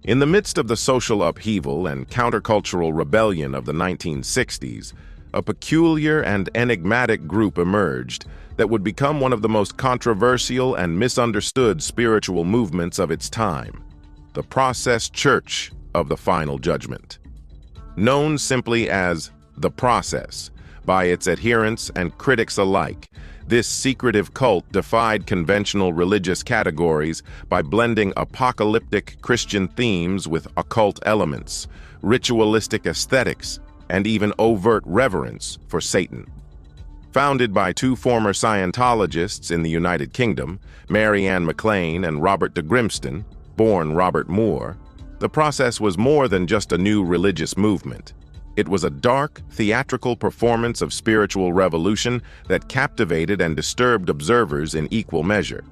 In the midst of the social upheaval and countercultural rebellion of the 1960s, a peculiar and enigmatic group emerged that would become one of the most controversial and misunderstood spiritual movements of its time, the Process Church of the Final Judgment. Known simply as the Process by its adherents and critics alike, this secretive cult defied conventional religious categories by blending apocalyptic Christian themes with occult elements, ritualistic aesthetics, and even overt reverence for Satan. Founded by two former Scientologists in the United Kingdom, Ann MacLean and Robert de Grimston, born Robert Moore, the Process was more than just a new religious movement. It was a dark, theatrical performance of spiritual revolution that captivated and disturbed observers in equal measure.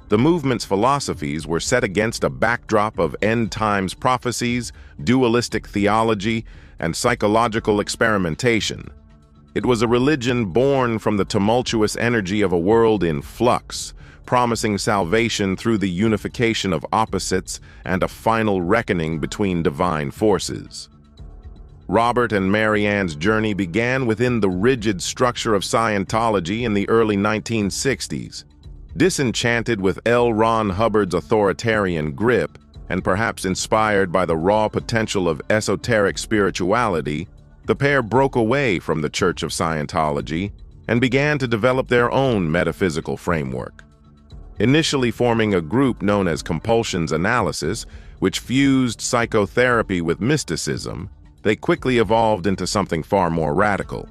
The movement's philosophies were set against a backdrop of end-times prophecies, dualistic theology, and psychological experimentation. It was a religion born from the tumultuous energy of a world in flux, promising salvation through the unification of opposites and a final reckoning between divine forces. Robert and Mary Ann's journey began within the rigid structure of Scientology in the early 1960s. Disenchanted with L. Ron Hubbard's authoritarian grip, and perhaps inspired by the raw potential of esoteric spirituality, the pair broke away from the Church of Scientology and began to develop their own metaphysical framework. Initially forming a group known as Compulsions Analysis, which fused psychotherapy with mysticism, they quickly evolved into something far more radical.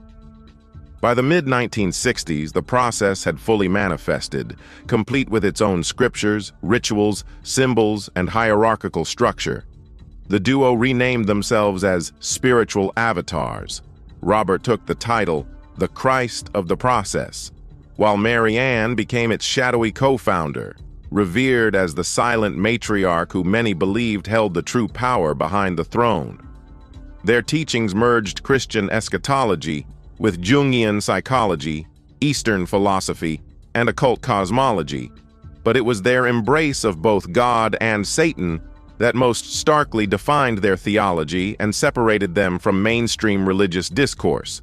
By the mid-1960s, the Process had fully manifested, complete with its own scriptures, rituals, symbols, and hierarchical structure. The duo renamed themselves as Spiritual Avatars. Robert took the title, The Christ of the Process, while Mary Ann became its shadowy co-founder, revered as the silent matriarch who many believed held the true power behind the throne. Their teachings merged Christian eschatology with Jungian psychology, Eastern philosophy, and occult cosmology, but it was their embrace of both God and Satan that most starkly defined their theology and separated them from mainstream religious discourse.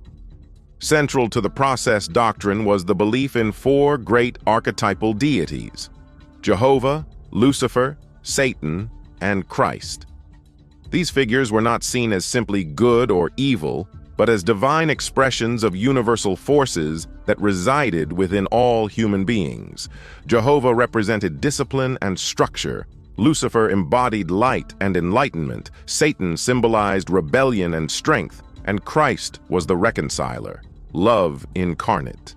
Central to the Process doctrine was the belief in four great archetypal deities: Jehovah, Lucifer, Satan, and Christ. These figures were not seen as simply good or evil, but as divine expressions of universal forces that resided within all human beings. Jehovah represented discipline and structure, Lucifer embodied light and enlightenment, Satan symbolized rebellion and strength, and Christ was the reconciler, love incarnate.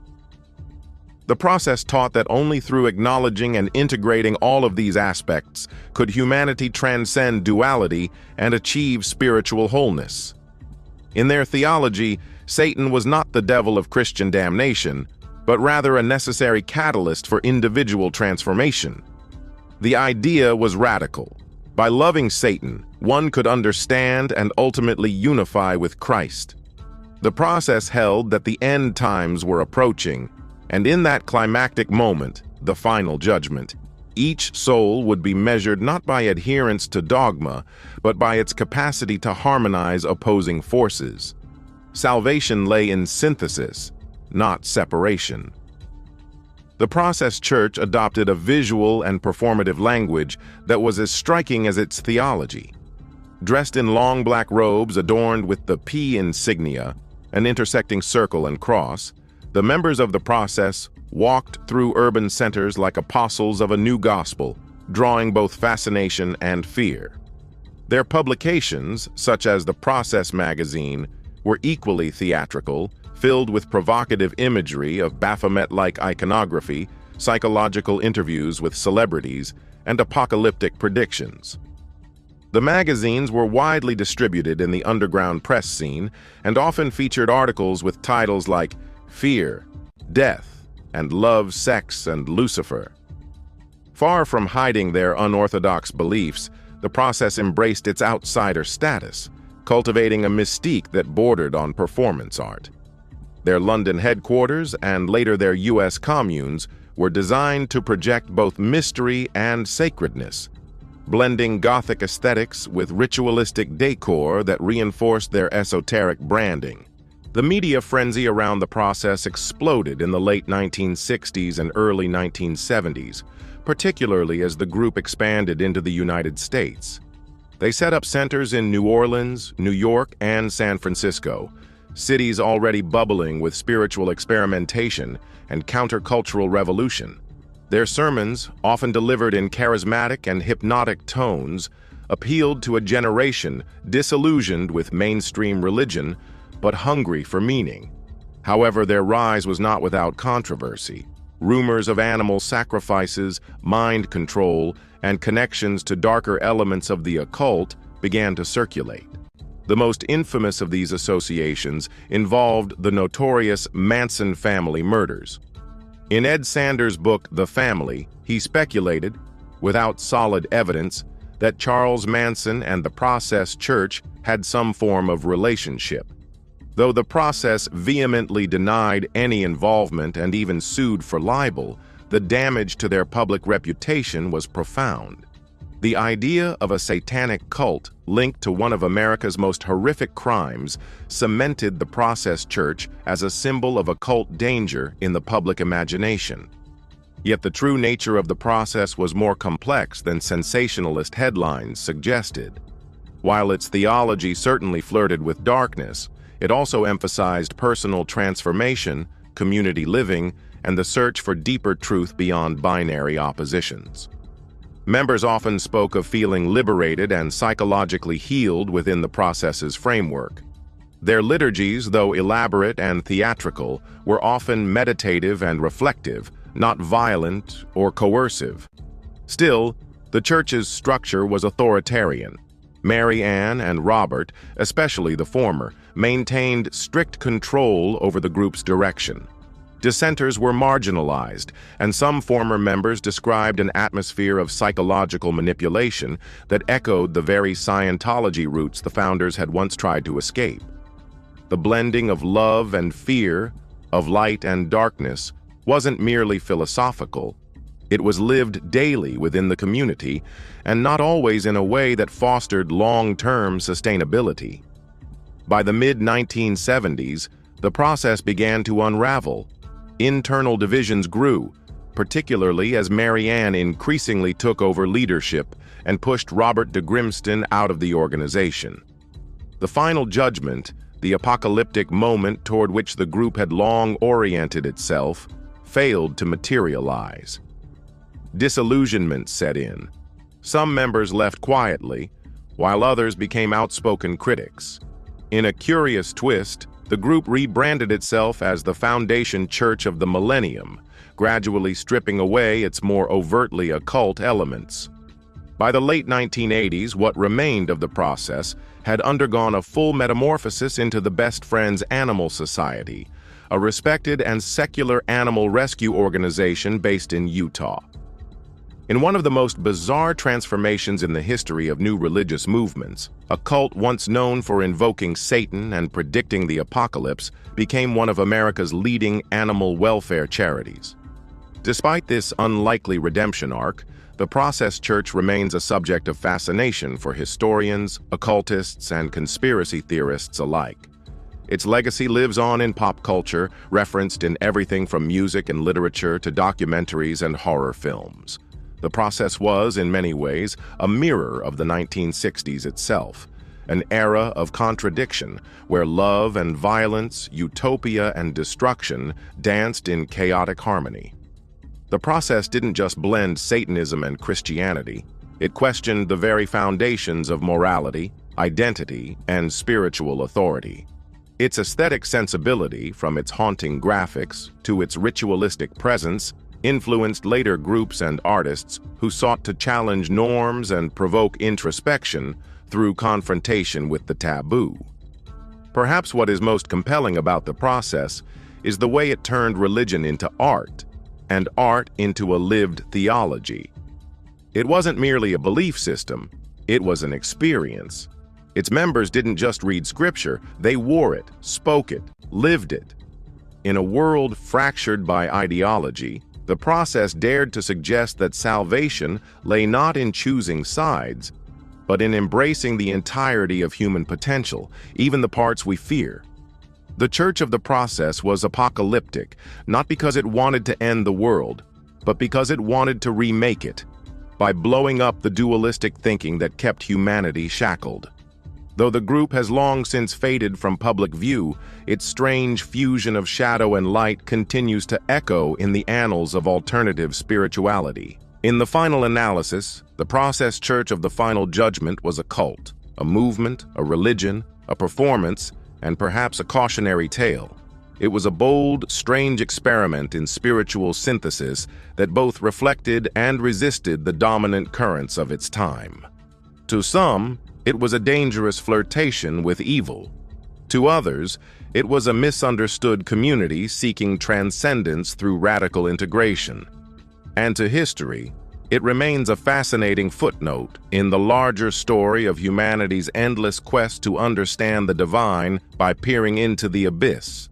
The Process taught that only through acknowledging and integrating all of these aspects could humanity transcend duality and achieve spiritual wholeness. In their theology, Satan was not the devil of Christian damnation, but rather a necessary catalyst for individual transformation. The idea was radical. By loving Satan, one could understand and ultimately unify with Christ. The Process held that the end times were approaching, and in that climactic moment, the final judgment, each soul would be measured not by adherence to dogma, but by its capacity to harmonize opposing forces. Salvation lay in synthesis, not separation. The Process Church adopted a visual and performative language that was as striking as its theology. Dressed in long black robes adorned with the P insignia, an intersecting circle and cross, the members of the Process walked through urban centers like apostles of a new gospel, drawing both fascination and fear. Their publications, such as the Process magazine, were equally theatrical, filled with provocative imagery of Baphomet-like iconography, psychological interviews with celebrities, and apocalyptic predictions. The magazines were widely distributed in the underground press scene and often featured articles with titles like Fear, Death, and Love, Sex, and Lucifer. Far from hiding their unorthodox beliefs, the Process embraced its outsider status, cultivating a mystique that bordered on performance art. Their London headquarters and later their U.S. communes were designed to project both mystery and sacredness. blending Gothic aesthetics with ritualistic decor that reinforced their esoteric branding. The media frenzy around the process exploded in the late 1960s and early 1970s, particularly as the group expanded into the United States. They set up centers in New Orleans, New York, and San Francisco, cities already bubbling with spiritual experimentation and countercultural revolution. Their sermons, often delivered in charismatic and hypnotic tones, appealed to a generation disillusioned with mainstream religion but hungry for meaning. However, their rise was not without controversy. Rumors of animal sacrifices, mind control, and connections to darker elements of the occult began to circulate. The most infamous of these associations involved the notorious Manson family murders. In Ed Sanders' book, The Family, he speculated, without solid evidence, that Charles Manson and the Process Church had some form of relationship. Though the Process vehemently denied any involvement and even sued for libel, the damage to their public reputation was profound. The idea of a satanic cult linked to one of America's most horrific crimes cemented the Process Church as a symbol of occult danger in the public imagination. Yet the true nature of the process was more complex than sensationalist headlines suggested. While its theology certainly flirted with darkness, it also emphasized personal transformation, community living, and the search for deeper truth beyond binary oppositions. Members often spoke of feeling liberated and psychologically healed within the process's framework. Their liturgies, though elaborate and theatrical, were often meditative and reflective, not violent or coercive. Still, the church's structure was authoritarian. Mary Ann and Robert, especially the former, maintained strict control over the group's direction. Dissenters were marginalized, and some former members described an atmosphere of psychological manipulation that echoed the very Scientology roots the founders had once tried to escape. The blending of love and fear, of light and darkness, wasn't merely philosophical. It was lived daily within the community, and not always in a way that fostered long-term sustainability. By the mid-1970s, the process began to unravel. Internal divisions grew, particularly as Mary Ann increasingly took over leadership and pushed Robert de Grimston out of the organization. The final judgment, the apocalyptic moment toward which the group had long oriented itself, failed to materialize. Disillusionment set in. Some members left quietly, while others became outspoken critics. In a curious twist, the group rebranded itself as the Foundation Church of the Millennium, gradually stripping away its more overtly occult elements. By the late 1980s, what remained of the process had undergone a full metamorphosis into the Best Friends Animal Society, a respected and secular animal rescue organization based in Utah. In one of the most bizarre transformations in the history of new religious movements, a cult once known for invoking Satan and predicting the apocalypse became one of America's leading animal welfare charities. Despite this unlikely redemption arc, the Process Church remains a subject of fascination for historians, occultists, and conspiracy theorists alike. Its legacy lives on in pop culture, referenced in everything from music and literature to documentaries and horror films. The process was, in many ways, a mirror of the 1960s itself, an era of contradiction where love and violence, utopia and destruction danced in chaotic harmony. The process didn't just blend Satanism and Christianity, it questioned the very foundations of morality, identity, and spiritual authority. Its aesthetic sensibility, from its haunting graphics to its ritualistic presence, influenced later groups and artists who sought to challenge norms and provoke introspection through confrontation with the taboo. Perhaps what is most compelling about the process is the way it turned religion into art, and art into a lived theology. It wasn't merely a belief system, it was an experience. Its members didn't just read scripture, they wore it, spoke it, lived it. In a world fractured by ideology, The process dared to suggest that salvation lay not in choosing sides, but in embracing the entirety of human potential, even the parts we fear. The Church of the Process was apocalyptic, not because it wanted to end the world, but because it wanted to remake it, by blowing up the dualistic thinking that kept humanity shackled. Though the group has long since faded from public view, its strange fusion of shadow and light continues to echo in the annals of alternative spirituality. In the final analysis, the Process Church of the Final Judgment was a cult, a movement, a religion, a performance, and perhaps a cautionary tale. It was a bold, strange experiment in spiritual synthesis that both reflected and resisted the dominant currents of its time. To some, it was a dangerous flirtation with evil. To others, it was a misunderstood community seeking transcendence through radical integration. And to history, it remains a fascinating footnote in the larger story of humanity's endless quest to understand the divine by peering into the abyss.